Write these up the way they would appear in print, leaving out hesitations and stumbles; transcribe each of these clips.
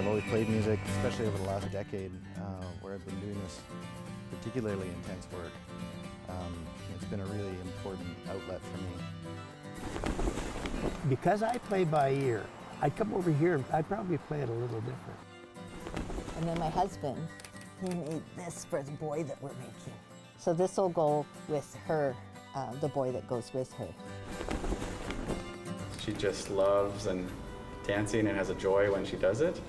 I've always played music, especially over the last decade, where I've been doing this particularly intense work. It's been a really important outlet for me. Because I play by ear, I'd come over here and I'd probably play it a little different. And then my husband, he made this for the boy that we're making. So this will go with her, the boy that goes with her. She just loves and dancing and has a joy when she does it.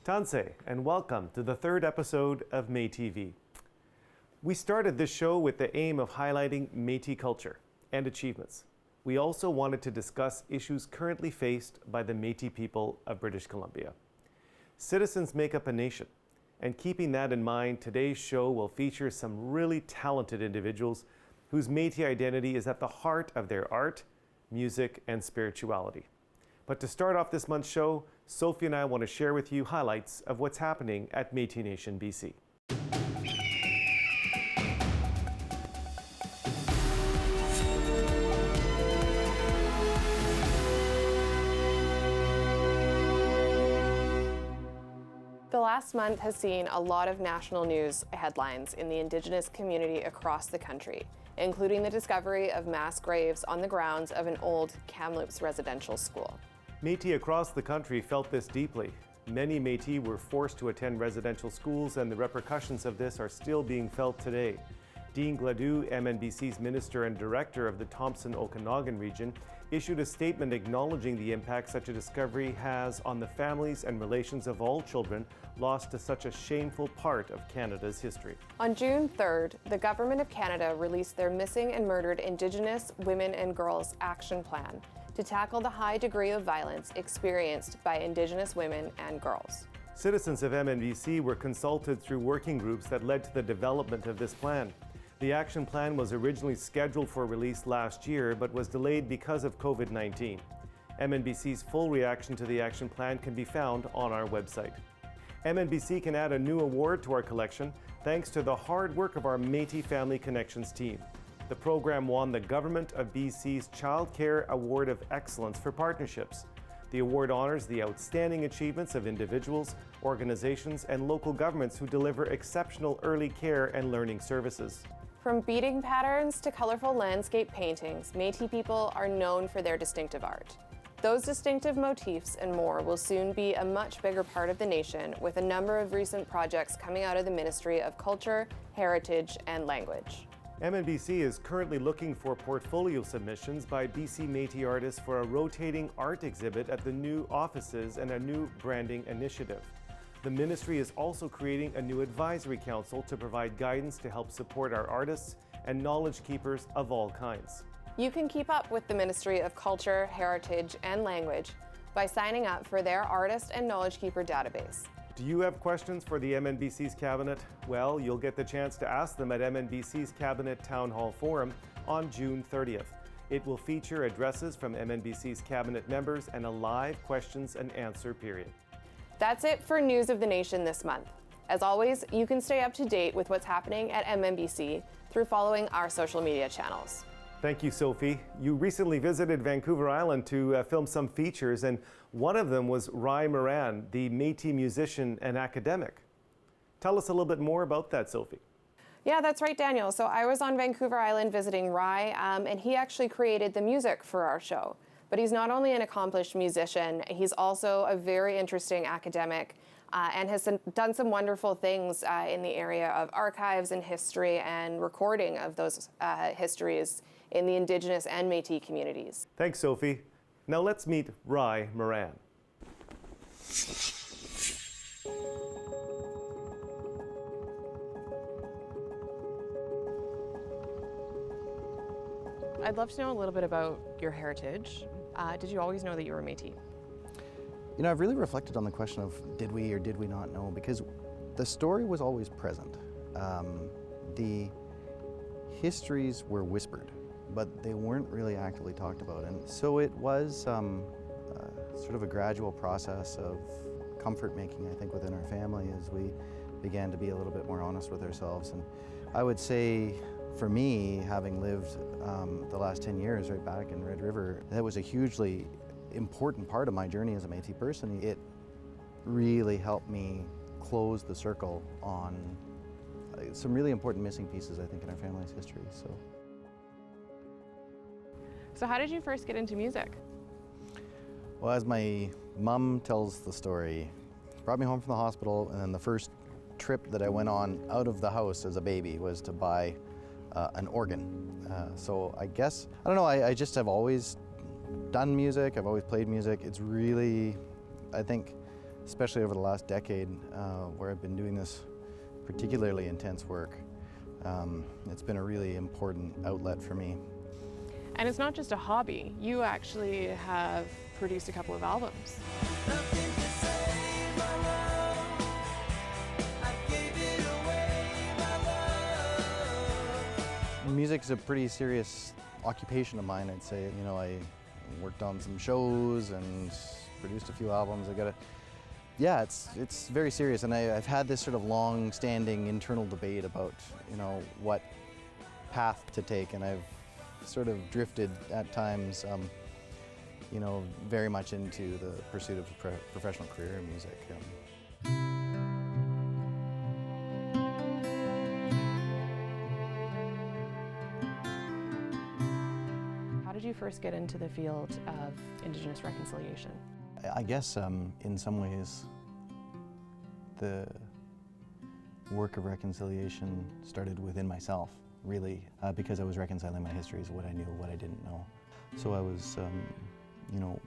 Tanse, and welcome to the third episode of MéTV. We started this show with the aim of highlighting Métis culture and achievements. We also wanted to discuss issues currently faced by the Métis people of British Columbia. Citizens make up a nation, and keeping that in mind, today's show will feature some really talented individuals whose Métis identity is at the heart of their art, music, and spirituality. But to start off this month's show, Sophie and I want to share with you highlights of what's happening at Métis Nation BC. The last month has seen a lot of national news headlines in the Indigenous community across the country, including the discovery of mass graves on the grounds of an old Kamloops residential school. Métis across the country felt this deeply. Many Métis were forced to attend residential schools, and the repercussions of this are still being felt today. Dean Gladue, MNBC's Minister and Director of the Thompson-Okanagan region, issued a statement acknowledging the impact such a discovery has on the families and relations of all children lost to such a shameful part of Canada's history. On June 3rd, the Government of Canada released their Missing and Murdered Indigenous Women and Girls Action Plan to tackle the high degree of violence experienced by Indigenous women and girls. Citizens of MNBC were consulted through working groups that led to the development of this plan. The action plan was originally scheduled for release last year, but was delayed because of COVID-19. MNBC's full reaction to the action plan can be found on our website. MNBC can add a new award to our collection thanks to the hard work of our Métis Family Connections team. The program won the Government of BC's Child Care Award of Excellence for Partnerships. The award honors the outstanding achievements of individuals, organizations, and local governments who deliver exceptional early care and learning services. From beading patterns to colorful landscape paintings, Métis people are known for their distinctive art. Those distinctive motifs and more will soon be a much bigger part of the nation, with a number of recent projects coming out of the Ministry of Culture, Heritage, and Language. MNBC is currently looking for portfolio submissions by BC Métis artists for a rotating art exhibit at the new offices and a new branding initiative. The ministry is also creating a new advisory council to provide guidance to help support our artists and knowledge keepers of all kinds. You can keep up with the Ministry of Culture, Heritage, and Language by signing up for their Artist and Knowledge Keeper database. Do you have questions for the MNBC's Cabinet? Well, you'll get the chance to ask them at MNBC's Cabinet Town Hall Forum on June 30th. It will feature addresses from MNBC's Cabinet members and a live questions and answer period. That's it for News of the Nation this month. As always, you can stay up to date with what's happening at MNBC through following our social media channels. Thank you, Sophie. You recently visited Vancouver Island to film some features, and one of them was Moran, the Métis musician and academic. Tell us a little bit more about that, Sophie. Yeah, that's right, Daniel. So I was on Vancouver Island visiting Rye, and he actually created the music for our show. But he's not only an accomplished musician, he's also a very interesting academic and has done some wonderful things in the area of archives and history and recording of those histories in the Indigenous and Métis communities. Thanks, Sophie. Now let's meet Moran. I'd love to know a little bit about your heritage. Did you always know that you were Métis? You know, I've really reflected on the question of did we or did we not know, because the story was always present. The histories were whispered, but they weren't really actively talked about. And so it was sort of a gradual process of comfort making, I think, within our family as we began to be a little bit more honest with ourselves. And I would say, for me, having lived the last 10 years right back in Red River, that was a hugely important part of my journey as a Métis person. It really helped me close the circle on some really important missing pieces, I think, in our family's history. So how did you first get into music? Well, as my mom tells the story, brought me home from the hospital, and then the first trip that I went on out of the house as a baby was to buy an organ. So I guess, I don't know, I just have always done music, I've always played music. It's really, I think, especially over the last decade, where I've been doing this particularly intense work, it's been a really important outlet for me. And it's not just a hobby. You actually have produced a couple of albums. Music's a pretty serious occupation of mine, I'd say. You know, I worked on some shows and produced a few albums. Yeah, it's very serious, and I've had this sort of long-standing internal debate about, you know, what path to take, and I've sort of drifted at times, you know, very much into the pursuit of a professional career in music. How did you first get into the field of Indigenous reconciliation? I guess in some ways the work of reconciliation started within myself, really, because I was reconciling my histories, what I knew, what I didn't know. So I was, you know,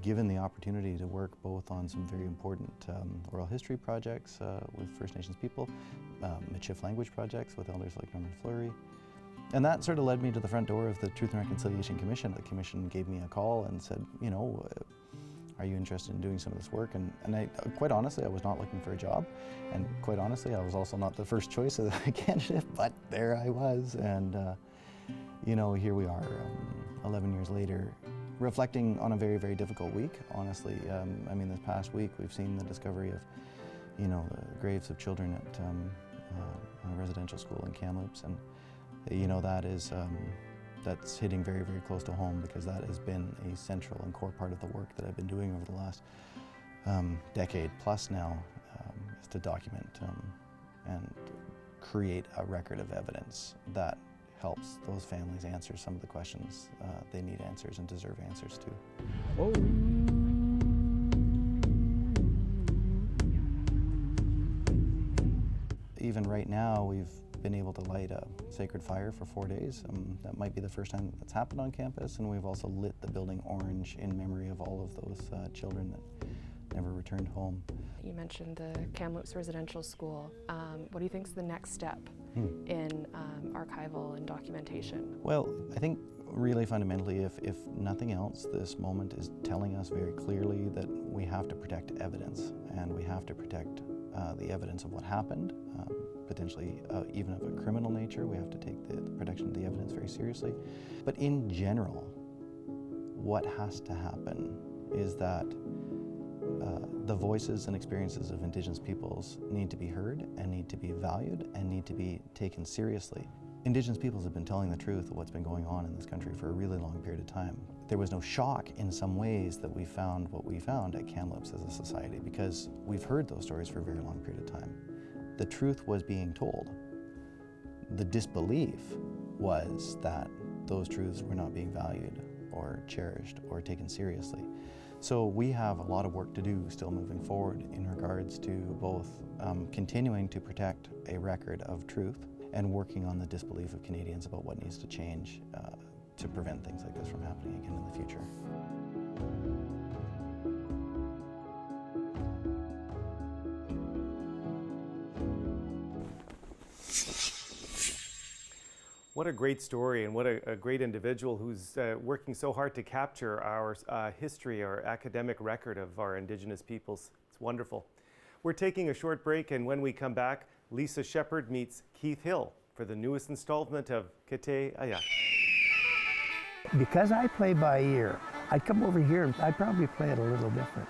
given the opportunity to work both on some very important oral history projects with First Nations people, Michif language projects with elders like Norman Fleury. And that sort of led me to the front door of the Truth and Reconciliation Commission. The commission gave me a call and said, you know, are you interested in doing some of this work? And I, quite honestly, I was not looking for a job. And quite honestly, I was also not the first choice of the candidate, but there I was. And, you know, here we are, 11 years later, reflecting on a very, very difficult week, honestly. I mean, this past week, we've seen the discovery of, you know, the graves of children at a residential school in Kamloops. And, you know, that is, that's hitting very, very close to home, because that has been a central and core part of the work that I've been doing over the last decade plus now, is to document and create a record of evidence that helps those families answer some of the questions they need answers and deserve answers to. Oh. Even right now, we've been able to light a sacred fire for 4 days. That might be the first time that's happened on campus, and we've also lit the building orange in memory of all of those children that never returned home. You mentioned the Kamloops Residential School. What do you think is the next step in archival and documentation? Well, I think really fundamentally, if nothing else, this moment is telling us very clearly that we have to protect evidence, and we have to protect the evidence of what happened, potentially even of a criminal nature. We have to take the protection of the evidence very seriously. But in general, what has to happen is that the voices and experiences of Indigenous peoples need to be heard and need to be valued and need to be taken seriously. Indigenous peoples have been telling the truth of what's been going on in this country for a really long period of time. There was no shock in some ways that we found what we found at Kamloops as a society, because we've heard those stories for a very long period of time. The truth was being told. The disbelief was that those truths were not being valued or cherished or taken seriously. So we have a lot of work to do still moving forward in regards to both continuing to protect a record of truth and working on the disbelief of Canadians about what needs to change to prevent things like this from happening again in the future. What a great story, and what a great individual who's working so hard to capture our history, our academic record of our Indigenous peoples. It's wonderful. We're taking a short break, and when we come back, Lisa Shepherd meets Keith Hill for the newest installment of Kete Aya. Because I play by ear, I'd come over here and I'd probably play it a little different.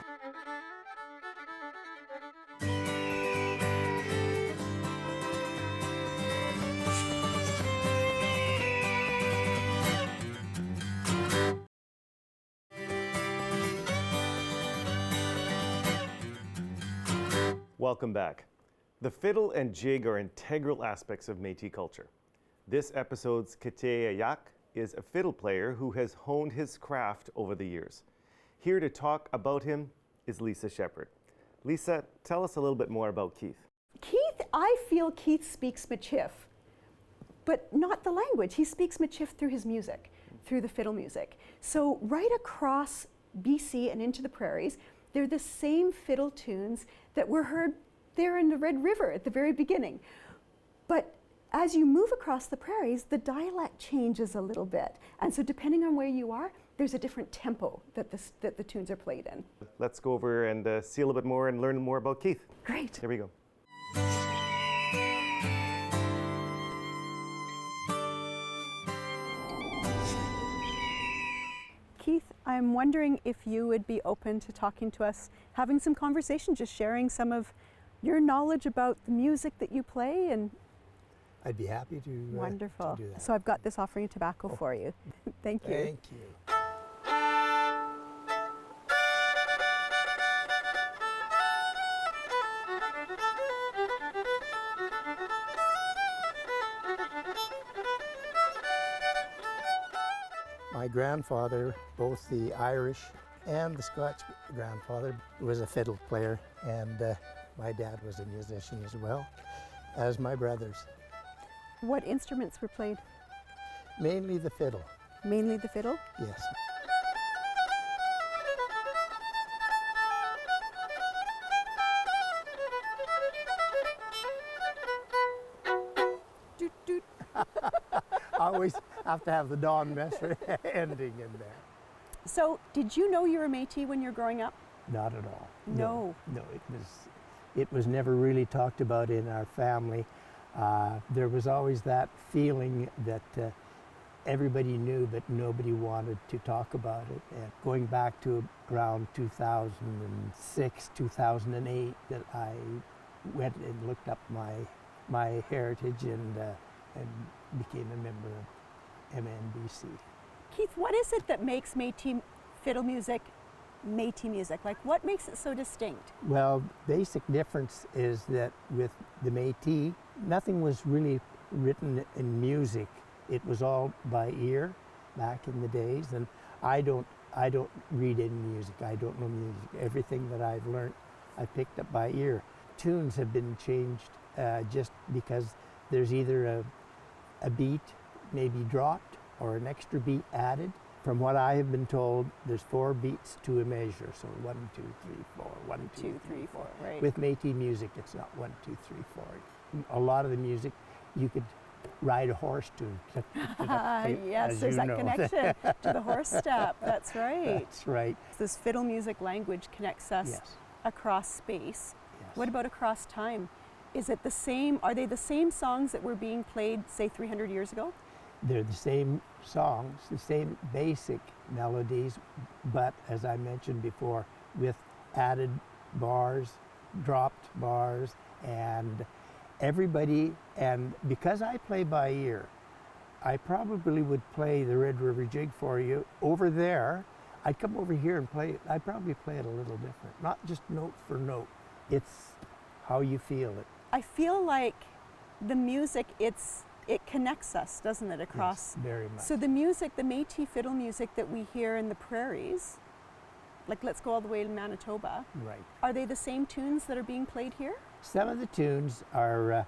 Welcome back. The fiddle and jig are integral aspects of Métis culture. This episode's Kate Yak is a fiddle player who has honed his craft over the years. Here to talk about him is Lisa Shepherd. Lisa, tell us a little bit more about Keith. Keith, I feel Keith speaks Michif, but not the language. He speaks Michif through his music, through the fiddle music. So right across BC and into the prairies, they're the same fiddle tunes that were heard there in the Red River at the very beginning. But as you move across the prairies, the dialect changes a little bit. And so depending on where you are, there's a different tempo that the tunes are played in. Let's go over and see a little bit more and learn more about Keith. Great. Here we go. Keith, I'm wondering if you would be open to talking to us, having some conversation, just sharing some of your knowledge about the music that you play. And I'd be happy to, wonderful. to do that. So I've got this offering of tobacco for you. Thank you. Thank you. My grandfather, both the Irish and the Scotch grandfather, was a fiddle player, and my dad was a musician as well, as my brothers. What instruments were played? Mainly the fiddle, Mainly the fiddle? yes. Doot, doot. I always have to have the Don Messer ending in there. So did you know you were Métis when you were growing up? Not at all. No. No, it was never really talked about in our family. There was always that feeling that everybody knew, but nobody wanted to talk about it. And going back to around 2006, 2008, that I went and looked up my heritage and became a member of MNBC. Keith, what is it that makes Métis fiddle music Métis music? Like, what makes it so distinct? Well, basic difference is that with the Métis, nothing was really written in music. It was all by ear back in the days, and I don't read any music. I don't know music. Everything that I've learned, I picked up by ear. Tunes have been changed just because there's either a beat maybe dropped or an extra beat added. From what I have been told, there's 4 beats to a measure. So 1, 2, 3, 4, 1, 2, 3, 4. Right. With Métis music, it's not 1, 2, 3, 4. A lot of the music you could ride a horse to. Yes, as there's you that know. connection to the horse step. That's right. That's right. This fiddle music language connects us Yes. across space. Yes. What about across time? Is it the same? Are they the same songs that were being played, say, 300 years ago? They're the same songs, the same basic melodies, but as I mentioned before, with added bars, dropped bars, and everybody, and because I play by ear, I probably would play the Red River Jig for you. Over there, I'd come over here and play it. I'd probably play it a little different, not just note for note. It's how you feel it. I feel like the music, it connects us, doesn't it, across? Yes, very much. So the music, the Métis fiddle music that we hear in the prairies, like let's go all the way to Manitoba, Right. are they the same tunes that are being played here? Some of the tunes are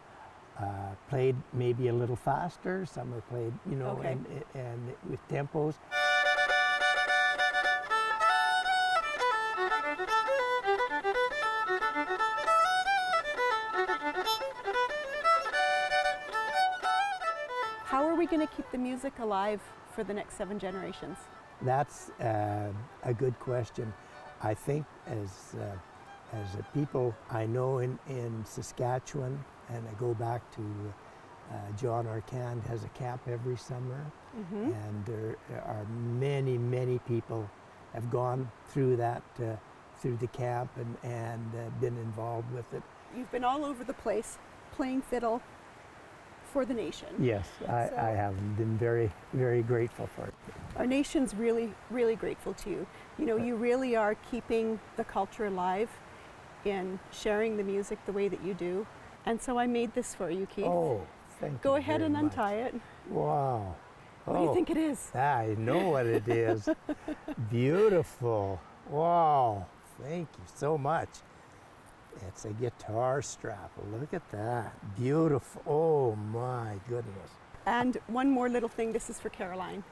played maybe a little faster. Some are played, you know, Okay. and with tempos. How are we going to keep the music alive for the next 7 generations? That's a good question. I think as a people I know in Saskatchewan, and I go back to John Arcand has a camp every summer, and there are many people have gone through that through the camp and been involved with it. You've been all over the place playing fiddle for the nation. Yes, I have been very grateful for it. Our nation's really grateful to you. You know, you really are keeping the culture alive. in sharing the music the way that you do. And so I made this for you, Keith. Oh, thank you. Go ahead very and much. untie it. Wow. What do you think it is? I know what it is. Beautiful. Wow. Thank you so much. It's a guitar strap. Look at that. Beautiful. Oh my goodness. And one more little thing, this is for Caroline.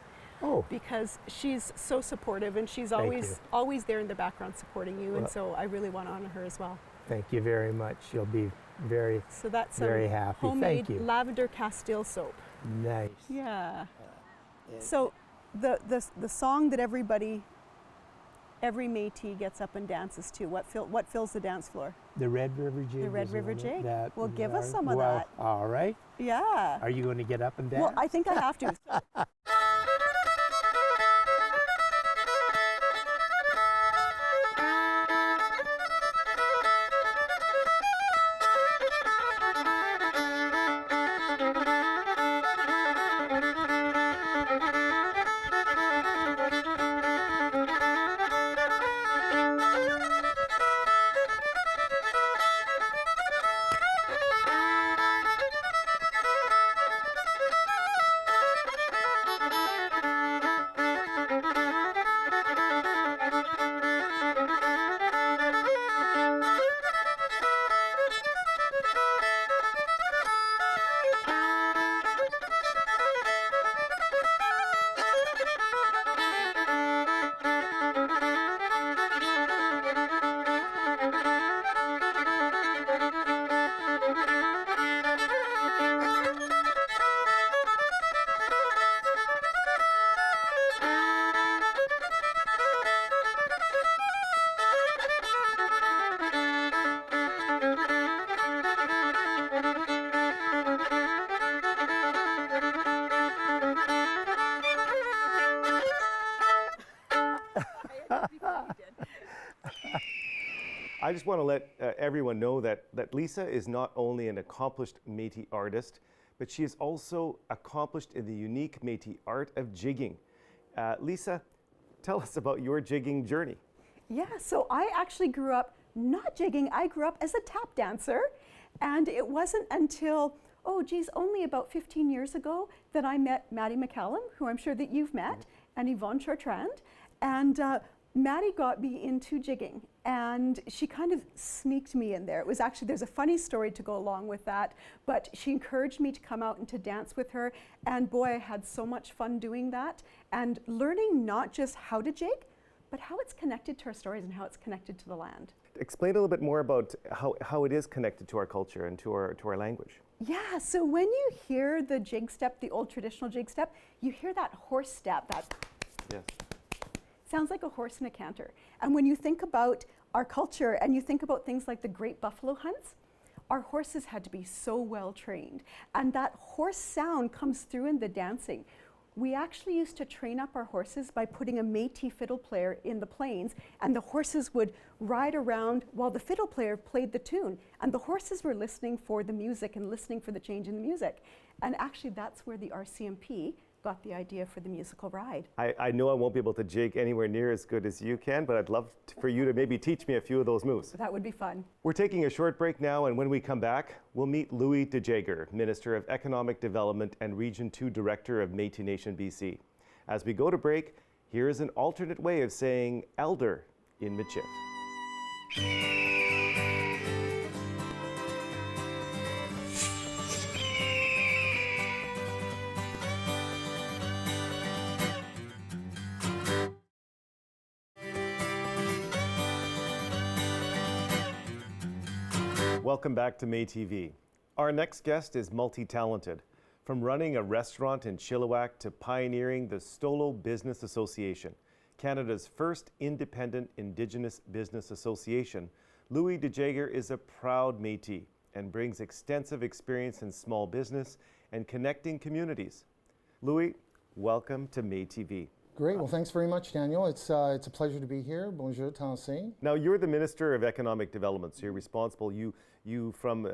Oh, Because she's so supportive and she's Thank always there in the background supporting you, and Well- so I really want to honor her as well. thank you very much. You'll be very So that's Very some happy. homemade Thank you. lavender castile soap. nice. Yeah. So the song that every Métis gets up and dances to, what fills the dance floor? The Red River Jig. The Red is River one of Jig? that Well, we give us are- some of well, that. All right. Yeah. Are you going to get up and dance? Well, I think I have to. I just want to let everyone know that Lisa is not only an accomplished Métis artist, but she is also accomplished in the unique Métis art of jigging. Lisa, tell us about your jigging journey. Yeah, so I actually grew up not jigging, I grew up as a tap dancer. And it wasn't until, only about 15 years ago that I met Maddie McCallum, who I'm sure that you've met, and Yvonne Chartrand. And Maddie got me into jigging, and she kind of sneaked me in there. It was actually, there's a funny story to go along with that, but she encouraged me to come out and to dance with her. And boy, I had so much fun doing that and learning not just how to jig, but how it's connected to our stories and how it's connected to the land. Explain a little bit more about how it is connected to our culture and to our language. Yeah, so when you hear the jig step, the old traditional jig step, you hear that horse step, that Yes. sounds like a horse in a canter. And when you think about our culture and you think about things like the great buffalo hunts, our horses had to be so well trained. And that horse sound comes through in the dancing. We actually used to train up our horses by putting a Métis fiddle player in the plains, and the horses would ride around while the fiddle player played the tune. And the horses were listening for the music and listening for the change in the music. And actually that's where the RCMP got the idea for the musical ride. I know I won't be able to jig anywhere near as good as you can, but I'd love for you to maybe teach me a few of those moves. That would be fun. We're taking a short break now, and when we come back, we'll meet Louis de Jager, Minister of Economic Development and Region 2 Director of Métis Nation BC. As we go to break, here is an alternate way of saying elder in Michif. Welcome back to MéTV. Our next guest is multi-talented. From running a restaurant in Chilliwack to pioneering the Stolo Business Association, Canada's first independent Indigenous business association, Louis de Jager is a proud Métis and brings extensive experience in small business and connecting communities. Louis, welcome to MéTV. Great. Well, thanks very much, Daniel. It's a pleasure to be here. Bonjour, Tansé. Now, you're the Minister of Economic Development, so you're responsible. You from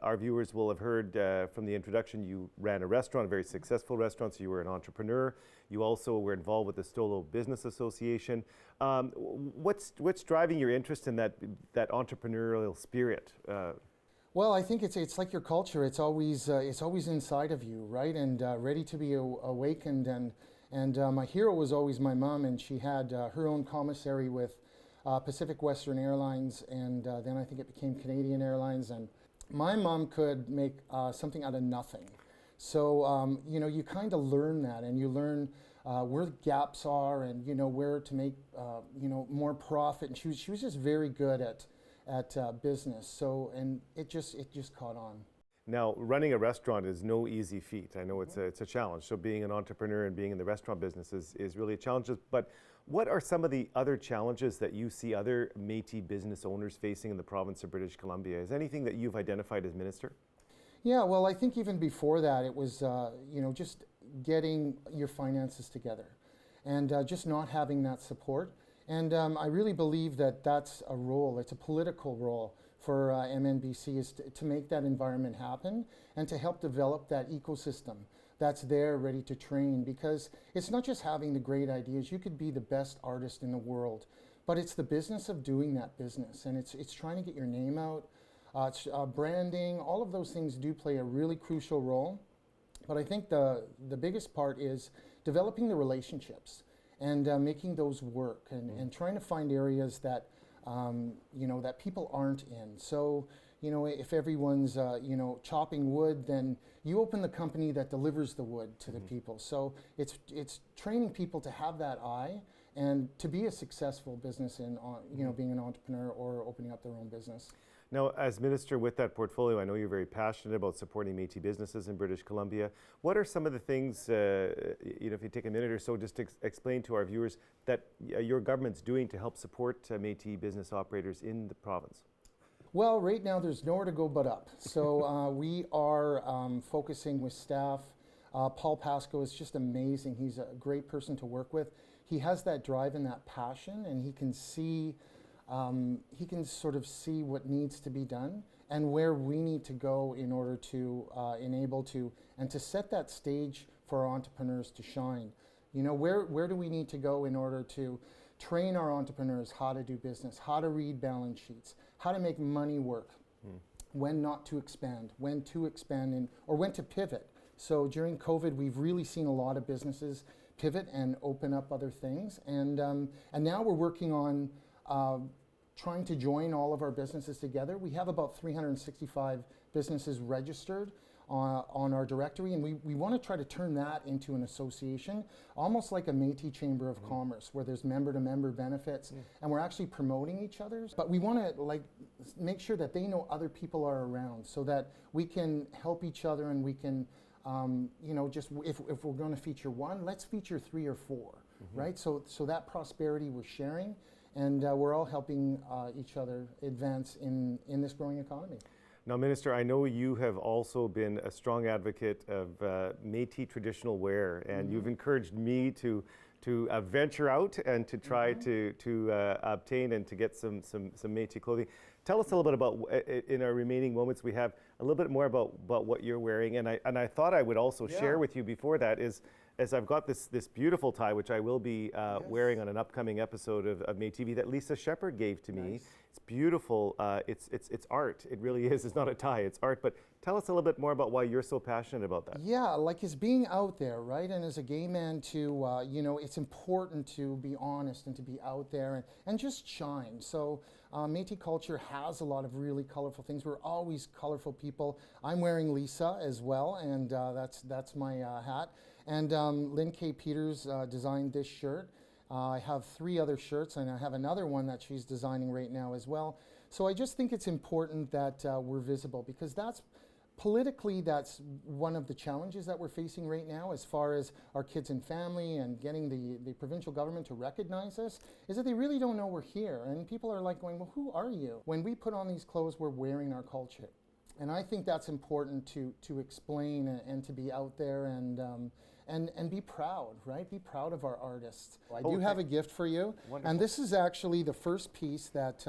our viewers will have heard from the introduction, you ran a restaurant, a very successful restaurant, so you were an entrepreneur. You also were involved with the Stolo Business Association. What's driving your interest in that entrepreneurial spirit? Well, I think it's like your culture. It's always inside of you, right? And ready to be awakened. And my hero was always my mom, and she had her own commissary with Pacific Western Airlines, and then I think it became Canadian Airlines. And my mom could make something out of nothing. So you kind of learn that, and you learn where the gaps are, and where to make more profit. And she was just very good at business. So and it just caught on. Now, running a restaurant is no easy feat. I know it's a challenge. So being an entrepreneur and being in the restaurant business is really a challenge. But what are some of the other challenges that you see other Métis business owners facing in the province of British Columbia? Is anything that you've identified as minister? Yeah, well, I think even before that, it was just getting your finances together, and just not having that support. And I really believe that that's a role. It's a political role for MNBC, is to make that environment happen and to help develop that ecosystem that's there ready to train, because it's not just having the great ideas. You could be the best artist in the world, but it's the business of doing that business, and it's trying to get your name out. It's branding. All of those things do play a really crucial role, but I think the biggest part is developing the relationships and making those work, and trying to find areas that that people aren't in. So, if everyone's, chopping wood, then you open the company that delivers the wood to the people. So it's training people to have that eye and to be a successful business in, being an entrepreneur or opening up their own business. Now, as minister with that portfolio, I know you're very passionate about supporting Métis businesses in British Columbia. What are some of the things, if you take a minute or so, just to explain to our viewers that your government's doing to help support Métis business operators in the province? Well, right now there's nowhere to go but up. So we are focusing with staff. Paul Pasco is just amazing. He's a great person to work with. He has that drive and that passion, and he can sort of see what needs to be done and where we need to go in order to enable to and to set that stage for our entrepreneurs to shine. Where do we need to go in order to train our entrepreneurs how to do business, how to read balance sheets, how to make money work, when not to expand, when to expand, or when to pivot. So during COVID, we've really seen a lot of businesses pivot and open up other things, and now we're working on trying to join all of our businesses together. We have about 365 businesses registered on our directory, and we want to try to turn that into an association, almost like a Métis Chamber of Commerce, where there's member-to-member benefits, and we're actually promoting each other's. But we want to make sure that they know other people are around, so that we can help each other, and we can, just if we're going to feature one, let's feature 3 or 4, right? So that prosperity we're sharing, and we're all helping each other advance in this growing economy. Now, Minister, I know you have also been a strong advocate of Métis traditional wear, and you've encouraged me to venture out and to try to obtain and to get some Métis clothing. Tell us a little bit about, in our remaining moments we have, a little bit more about what you're wearing. And I thought I would also share with you before that is I've got this beautiful tie, which I will be wearing on an upcoming episode of MéTV that Lisa Shepard gave to me. It's beautiful. It's art. It really is. It's not a tie. It's art. But tell us a little bit more about why you're so passionate about that. Yeah, like it's being out there, right? And as a gay man, to it's important to be honest and to be out there and just shine. So Métis culture has a lot of really colorful things. We're always colorful people. I'm wearing Lisa as well, and that's my hat. And Lynn K. Peters designed this shirt. I have 3 other shirts, and I have another one that she's designing right now as well. So I just think it's important that we're visible, because that's one of the challenges that we're facing right now, as far as our kids and family and getting the provincial government to recognize us, is that they really don't know we're here. And people are like going, well, who are you? When we put on these clothes, we're wearing our culture. And I think that's important to explain and to be out there and and be proud, right? Be proud of our artists. I Oh, do have a gift for you, Wonderful. and this is actually the first piece that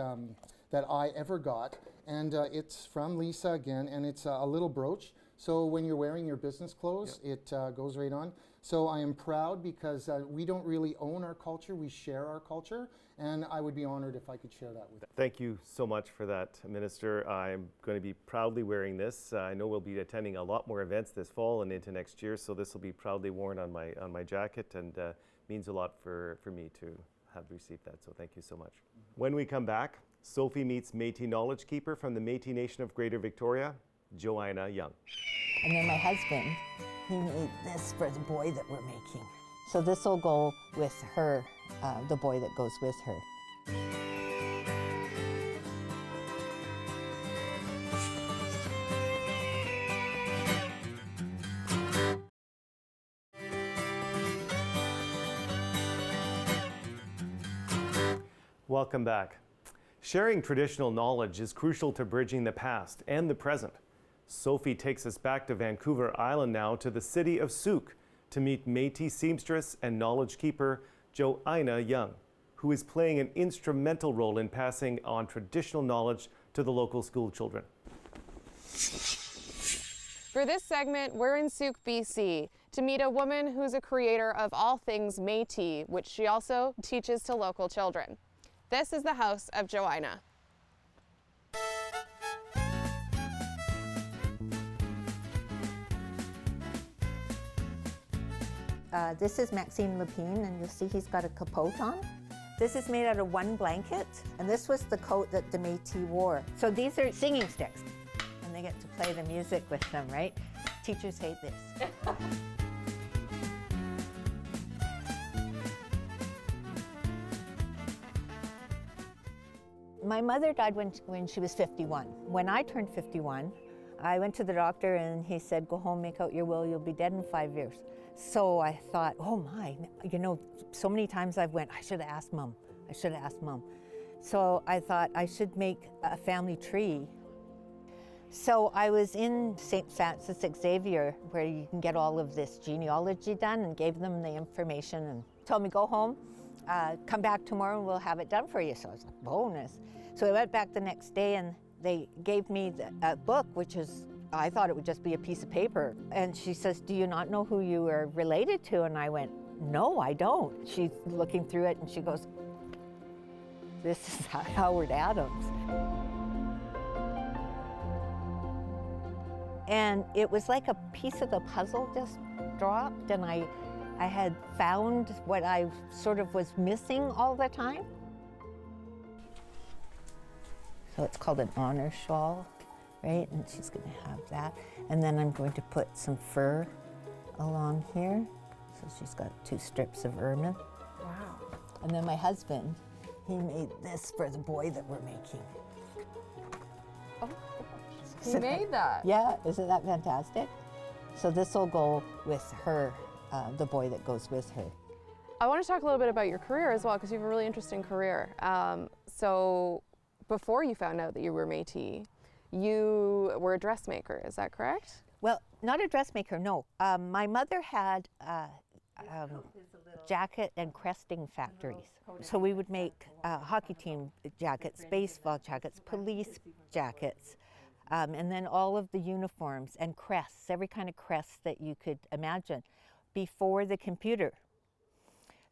that I ever got, and it's from Lisa again, and it's a little brooch. So when you're wearing your business clothes, it goes right on. So I am proud because we don't really own our culture, we share our culture, and I would be honored if I could share that with you. Thank you so much for that, Minister. I'm going to be proudly wearing this. I know we'll be attending a lot more events this fall and into next year, so this will be proudly worn on my jacket, and means a lot for me to have received that, so thank you so much. When we come back, Sophie meets Métis knowledge keeper from the Métis Nation of Greater Victoria, Joanna Young. And then my husband, he made this for the boy that we're making. So this will go with her, the boy that goes with her. Welcome back. Sharing traditional knowledge is crucial to bridging the past and the present. Sophie takes us back to Vancouver Island now to the city of Souk to meet Métis seamstress and knowledge keeper Joanna Young, who is playing an instrumental role in passing on traditional knowledge to the local school children. For this segment, we're in Souk, BC, to meet a woman who's a creator of all things Métis, which she also teaches to local children. This is the house of Joanna. This is Maxime Lepine, and you'll see he's got a capote on. This is made out of one blanket, and this was the coat that the Métis wore. So these are singing sticks, and they get to play the music with them, right? Teachers hate this. My mother died when she was 51. When I turned 51, I went to the doctor and he said, go home, make out your will, you'll be dead in 5 years. So I thought, oh my, you know, so many times I've went, I should have asked Mom, I should have asked Mom. So I thought I should make a family tree. So I was in St. Francis Xavier, where you can get all of this genealogy done, and gave them the information and told me, go home, come back tomorrow and we'll have it done for you. So I was like, bonus. So I went back the next day and they gave me a book, which is, I thought it would just be a piece of paper. And she says, do you not know who you are related to? And I went, no, I don't. She's looking through it and she goes, this is Howard Adams. And it was like a piece of the puzzle just dropped, and I had found what I sort of was missing all the time. So it's called an honor shawl, right? And she's going to have that. And then I'm going to put some fur along here. So she's got 2 strips of ermine. Wow. And then my husband, he made this for the boy that we're making. Oh, he made that? Yeah, isn't that fantastic? So this will go with her, the boy that goes with her. I want to talk a little bit about your career as well, because you have a really interesting career. So before you found out that you were Métis, you were a dressmaker, is that correct? Well, not a dressmaker, no. My mother had jacket and cresting factories. So we would make hockey team jackets, baseball jackets, police jackets, and then all of the uniforms and crests, every kind of crest that you could imagine, before the computer.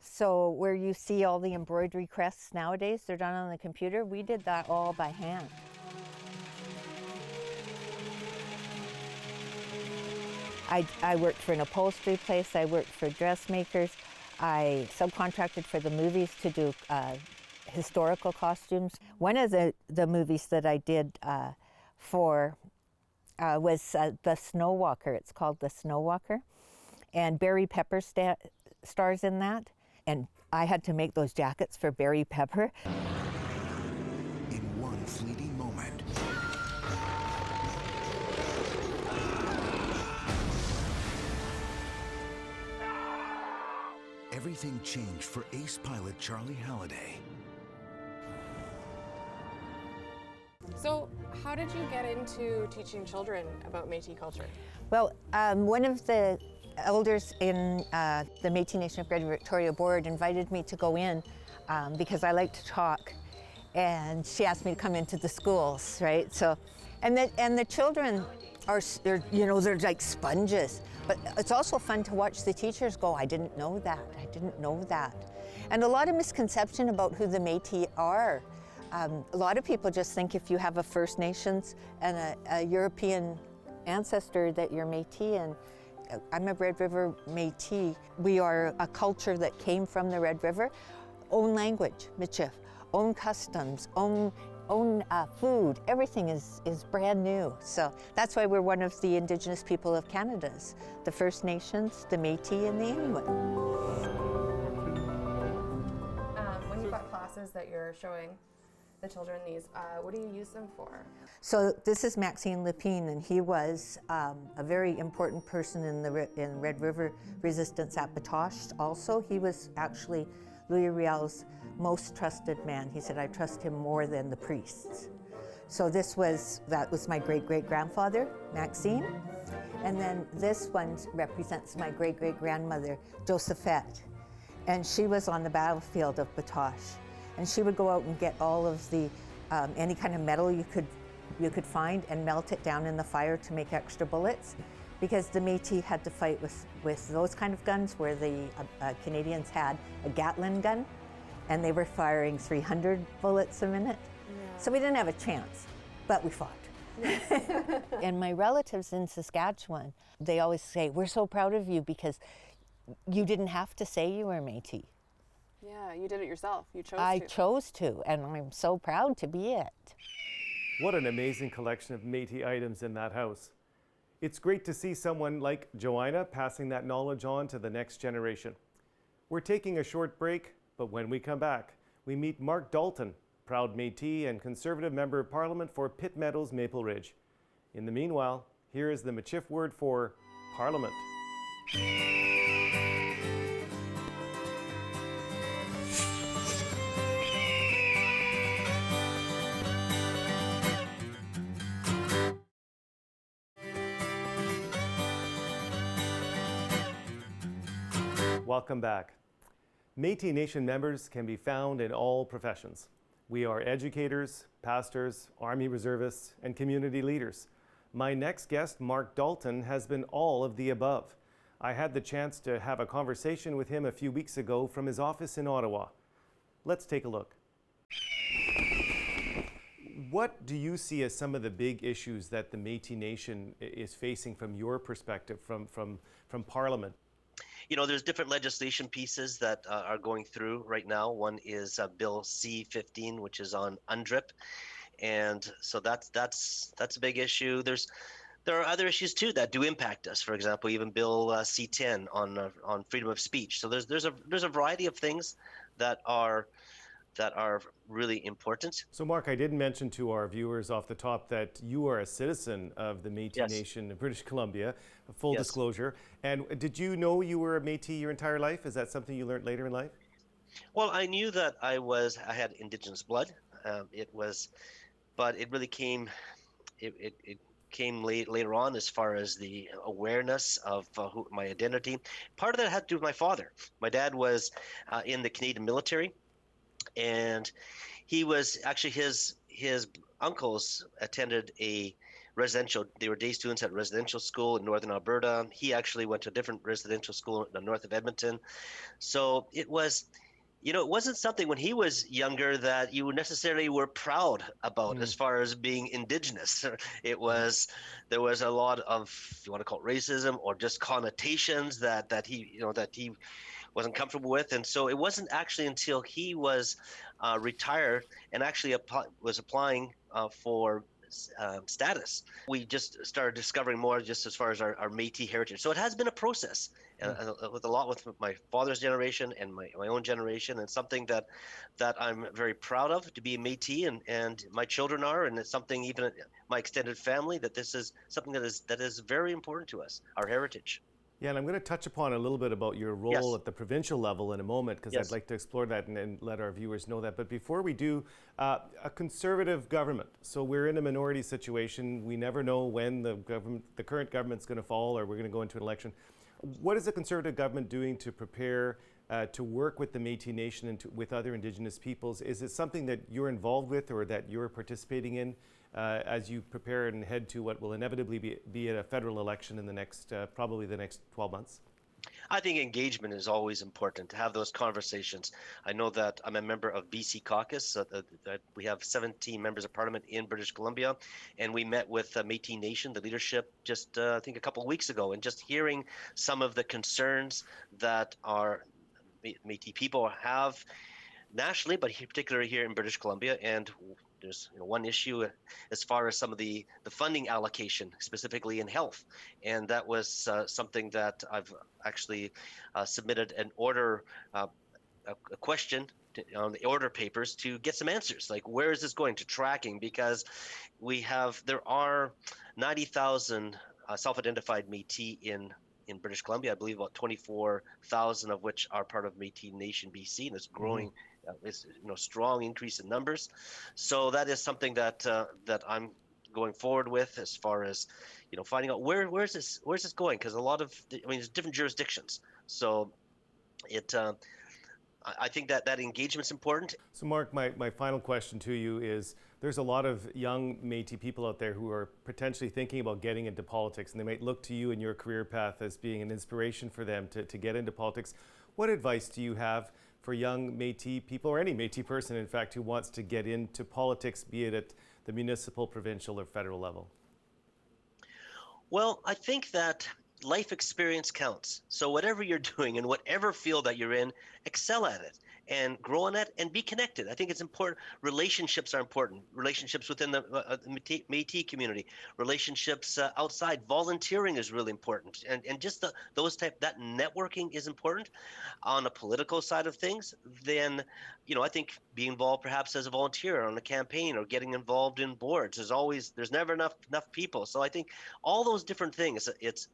So where you see all the embroidery crests nowadays, they're done on the computer. We did that all by hand. I worked for an upholstery place, I worked for dressmakers, I subcontracted for the movies to do historical costumes. One of the movies that I did for was The Snow Walker. It's called The Snow Walker. And Barry Pepper stars in that. And I had to make those jackets for Barry Pepper. In one fleeting moment, everything changed for ace pilot Charlie Halliday. So how did you get into teaching children about Métis culture? Well, one of the elders in the Métis Nation of Greater Victoria Board invited me to go in because I like to talk, and she asked me to come into the schools, right? So, and the children they're like sponges, but it's also fun to watch the teachers go, I didn't know that, I didn't know that. And a lot of misconception about who the Métis are. A lot of people just think if you have a First Nations and a European ancestor that you're Métis, and I'm a Red River Métis. We are a culture that came from the Red River. Own language, Michif, own customs, own food, everything is brand new. So that's why we're one of the Indigenous people of Canada's, the First Nations, the Métis, and the Inuit. When you've got classes that you're showing the children these, what do you use them for? So this is Maxime Lepine, and he was a very important person in Red River resistance at Batoche. Also, he was actually Louis Riel's most trusted man. He said, I trust him more than the priests. So that was my great-great-grandfather, Maxime. And then this one represents my great-great-grandmother, Josephette. And she was on the battlefield of Batoche. And she would go out and get all of the, any kind of metal you could find and melt it down in the fire to make extra bullets. Because the Métis had to fight with those kind of guns where the Canadians had a Gatling gun, and they were firing 300 bullets a minute. Yeah. So we didn't have a chance, but we fought. Yes. And my relatives in Saskatchewan, they always say, we're so proud of you because you didn't have to say you were Métis. Yeah, you did it yourself. You chose to. I chose to, and I'm so proud to be it. What an amazing collection of Métis items in that house. It's great to see someone like Joanna passing that knowledge on to the next generation. We're taking a short break, but when we come back, we meet Mark Dalton, proud Métis and Conservative Member of Parliament for Pitt Meadows, Maple Ridge. In the meanwhile, here is the Michif word for Parliament. Welcome back. Métis Nation members can be found in all professions. We are educators, pastors, Army reservists, and community leaders. My next guest, Mark Dalton, has been all of the above. I had the chance to have a conversation with him a few weeks ago from his office in Ottawa. Let's take a look. What do you see as some of the big issues that the Métis Nation is facing from your perspective, from Parliament? You know, there's different legislation pieces that are going through right now. One is Bill C-15, which is on UNDRIP, and so that's a big issue. There are other issues too that do impact us. For example, even Bill C-10 on freedom of speech. So there's a variety of things that are really important. So Mark, I did mention to our viewers off the top that you are a citizen of the Métis Yes. Nation in British Columbia, full Yes. disclosure. And did you know you were a Métis your entire life? Is that something you learned later in life? Well, I knew that I had Indigenous blood. But it really came, it came later on as far as the awareness of my identity. Part of that had to do with my father. My dad was in the Canadian military. And he was actually his uncles attended they were day students at a residential school in northern Alberta. He actually went to a different residential school north of Edmonton. So it was, it wasn't something when he was younger that you necessarily were proud about as far as being Indigenous. There was a lot of, if you want to call it racism or just connotations that he wasn't comfortable with. And so it wasn't actually until he was retired and actually was applying for status. We just started discovering more just as far as our Métis heritage. So it has been a process with my father's generation and my own generation, and something that I'm very proud of to be a Métis, and my children are, and it's something even my extended family, that this is something that is very important to us, our heritage. Yeah, and I'm going to touch upon a little bit about your role Yes. at the provincial level in a moment, because Yes. I'd like to explore that and let our viewers know that. But before we do, a conservative government. So we're in a minority situation. We never know when the current government's going to fall or we're going to go into an election. What is the Conservative government doing to prepare to work with the Métis Nation and with other Indigenous peoples? Is it something that you're involved with or that you're participating in as you prepare and head to what will inevitably be a federal election in the next, probably the next 12 months? I think engagement is always important, to have those conversations. I know that I'm a member of BC Caucus. That we have 17 members of parliament in British Columbia, and we met with Métis Nation, the leadership, just I think a couple of weeks ago, and just hearing some of the concerns that our Métis people have nationally, but particularly here in British Columbia. And there's one issue as far as some of the funding allocation, specifically in health. And that was something that I've actually submitted an order, a question on the order papers to get some answers. Like, where is this going to tracking? Because there are 90,000 self-identified Métis in British Columbia. I believe about 24,000 of which are part of Métis Nation BC, and it's growing. It's strong increase in numbers. So that is something that I'm going forward with, as far as finding out where's this going, because a lot of there's different jurisdictions. So I think that engagement's important. So Mark, my final question to you is, there's a lot of young Métis people out there who are potentially thinking about getting into politics, and they might look to you and your career path as being an inspiration for them to get into politics. What advice do you have for young Métis people, or any Métis person, in fact, who wants to get into politics, be it at the municipal, provincial, or federal level? Well, I think that life experience counts. So whatever you're doing in whatever field that you're in, excel at it and grow in it and be connected. I think it's important. Relationships are important. Relationships within the Métis community, relationships outside. Volunteering is really important. And just that networking is important. On the political side of things, then, I think being involved perhaps as a volunteer on a campaign or getting involved in boards, there's never enough people. So I think all those different things,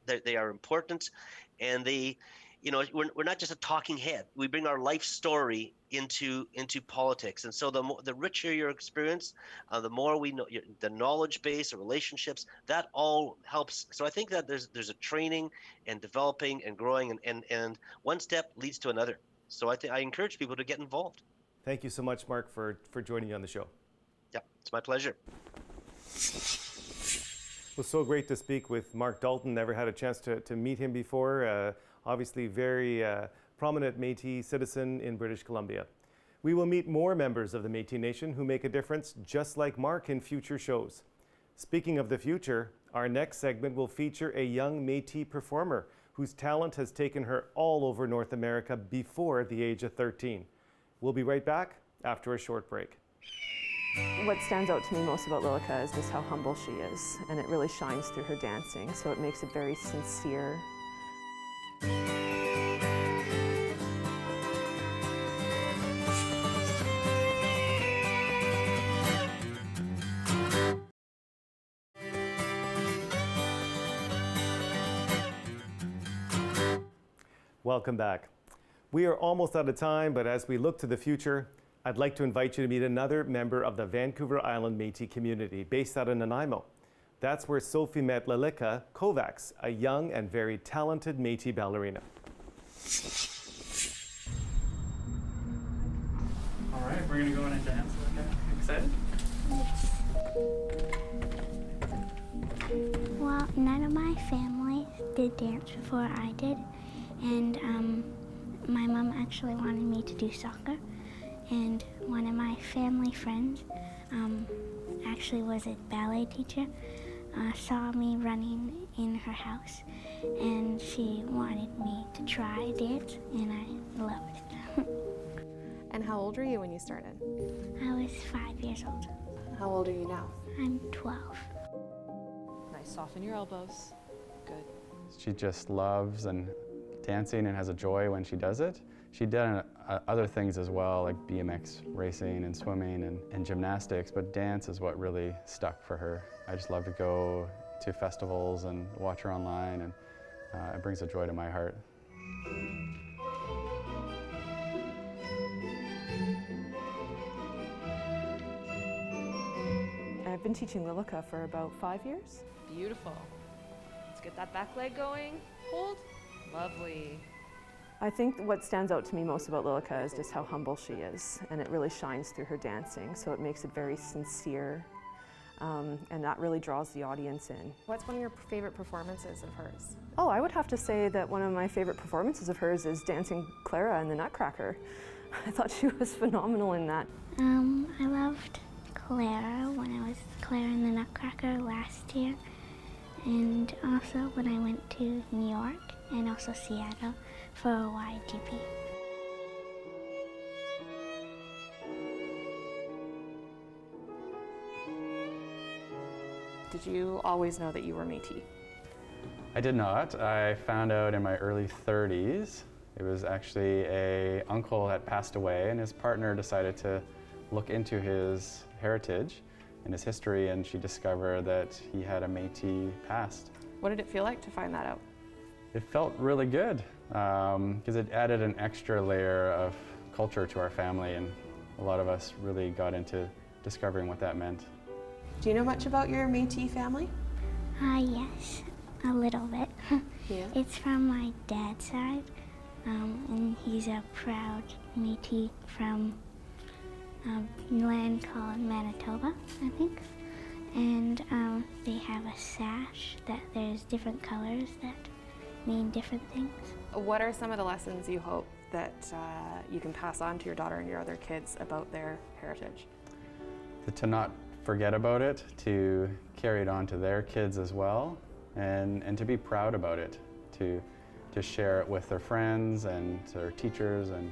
they are important, and we're not just a talking head. We bring our life story into politics, and so the richer your experience, the more we know, the knowledge base, the relationships, that all helps. So I think that there's a training and developing and growing, and one step leads to another. So I encourage people to get involved. Thank you so much, Mark, for joining me on the show. Yeah, it's my pleasure. It was so great to speak with Mark Dalton. Never had a chance to meet him before. Obviously very prominent Métis citizen in British Columbia. We will meet more members of the Métis Nation who make a difference just like Mark in future shows. Speaking of the future, our next segment will feature a young Métis performer whose talent has taken her all over North America before the age of 13. We'll be right back after a short break. What stands out to me most about Lilika is just how humble she is, and it really shines through her dancing, so it makes it very sincere. Welcome back. We are almost out of time, but as we look to the future, I'd like to invite you to meet another member of the Vancouver Island Métis community based out of Nanaimo. That's where Sophie met Lilika Kovacs, a young and very talented Métis ballerina. All right, we're gonna go in and dance. Okay, excited? Well, none of my family did dance before I did, and my mom actually wanted me to do soccer, and one of my family friends actually was a ballet teacher, saw me running in her house, and she wanted me to try dance, and I loved it. And how old were you when you started? I was 5 years old. How old are you now? I'm 12. Nice, soften your elbows. Good. She just loves and dancing and has a joy when she does it. She did other things as well, like BMX racing and swimming and gymnastics, but dance is what really stuck for her. I just love to go to festivals and watch her online, and it brings a joy to my heart. I've been teaching Lilika for about 5 years. Beautiful. Let's get that back leg going. Hold. Lovely. I think what stands out to me most about Lilika is just how humble she is, and it really shines through her dancing, so it makes it very sincere, and that really draws the audience in. What's one of your favorite performances of hers? Oh, I would have to say that one of my favorite performances of hers is dancing Clara in the Nutcracker. I thought she was phenomenal in that. I loved Clara when I was Clara in the Nutcracker last year, and also when I went to New York and also Seattle for a YTP. Did you always know that you were Métis? I did not. I found out in my early 30s. It was actually an uncle that passed away, and his partner decided to look into his heritage and his history, and she discovered that he had a Métis past. What did it feel like to find that out? It felt really good because it added an extra layer of culture to our family, and a lot of us really got into discovering what that meant. Do you know much about your Métis family? Yes, a little bit. Yeah. It's from my dad's side, and he's a proud Métis from a land called Manitoba, I think. And they have a sash that there's different colors that mean different things. What are some of the lessons you hope that you can pass on to your daughter and your other kids about their heritage? To not forget about it, to carry it on to their kids as well, and to be proud about it, to share it with their friends and their teachers and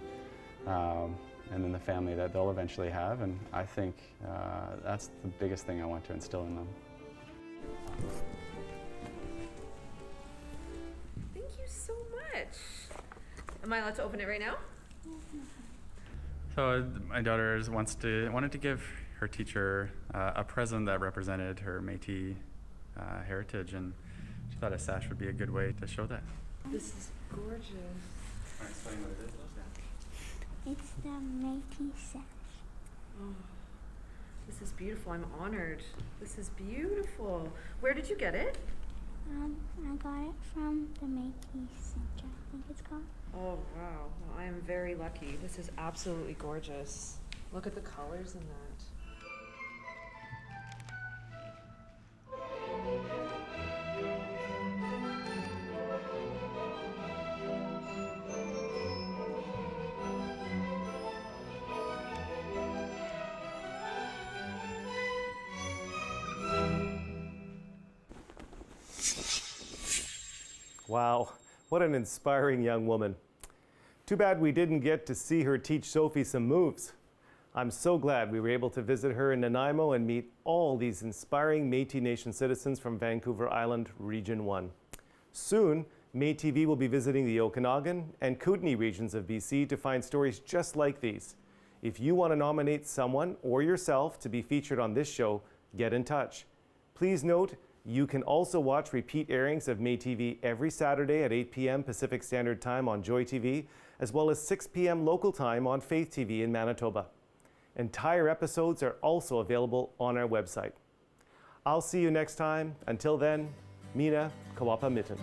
then the family that they'll eventually have. And I think that's the biggest thing I want to instill in them. Thank you so much. Am I allowed to open it right now? So my daughter wanted to give her teacher a present that represented her Métis heritage, and she thought a sash would be a good way to show that. This is gorgeous. Can I explain what it is? It's the Métis sash. Oh, this is beautiful. I'm honored. This is beautiful. Where did you get it? I got it from the Métis Center, I think it's called. Oh, wow. Well, I am very lucky. This is absolutely gorgeous. Look at the colors in that. Wow, what an inspiring young woman. Too bad we didn't get to see her teach Sophie some moves. I'm so glad we were able to visit her in Nanaimo and meet all these inspiring Métis Nation citizens from Vancouver Island, Region 1. Soon, MéTV will be visiting the Okanagan and Kootenay regions of BC to find stories just like these. If you want to nominate someone or yourself to be featured on this show, get in touch. Please note, you can also watch repeat airings of MéTV every Saturday at 8 p.m. Pacific Standard Time on JoyTV, as well as 6 p.m. local time on Faith TV in Manitoba. Entire episodes are also available on our website. I'll see you next time. Until then, Mina Kawapa Mitten.